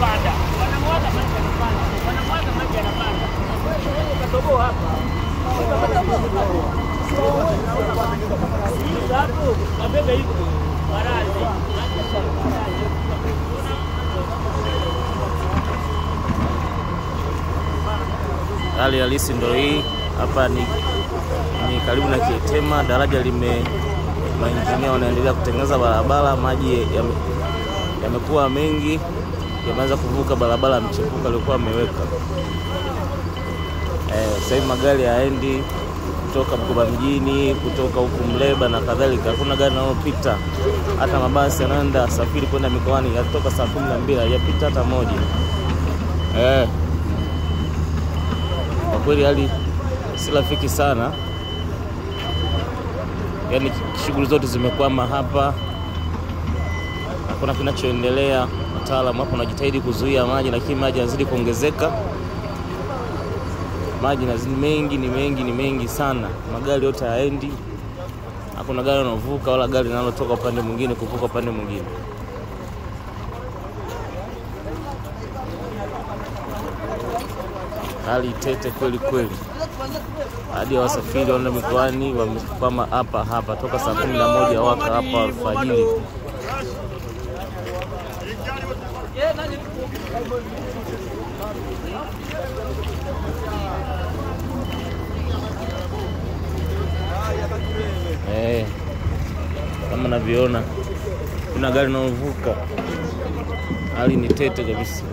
yanapanda. Wanamwaga maji yanapanda. Wanamwaga maji yanapanda. Katoboa hapa. Hapo mabega hivi. Barazi. Hali halisi ndio hii. Hapa ni karibu na Kitema. Daraja mainjinia wanaendelea kutengeneza barabara. Maji yamekuwa mengi, yameanza kuvuka barabara mchepuko alikuwa ameweka. Sasa hivi magari haendi kutoka Bukoba mjini, kutoka huku Mleba na kadhalika. Hakuna gari linalopita. Hata mabasi yanaenda safiri kwenda mikoani yatoka saa 12 hayapita hata moja. Kwa kweli hali si rafiki sana. Yaani shughuli zote zimekwama hapa. Hakuna kinachoendelea. Wataalamu hapo wanajitahidi kuzuia maji, lakini maji yanazidi kuongezeka. Maji ni mengi sana. Magari yote haendi. Hakuna gari linalovuka wala gari linalotoka upande mwingine kuvuka upande mwingine. Hali tete kweli. Hadi wasafiri wanaenda mikoani wamekwama hapa toka saa 11 waka hapa alfajiri. Kama unavyoona kuna gari linalovuka. Hali ni tete kabisa.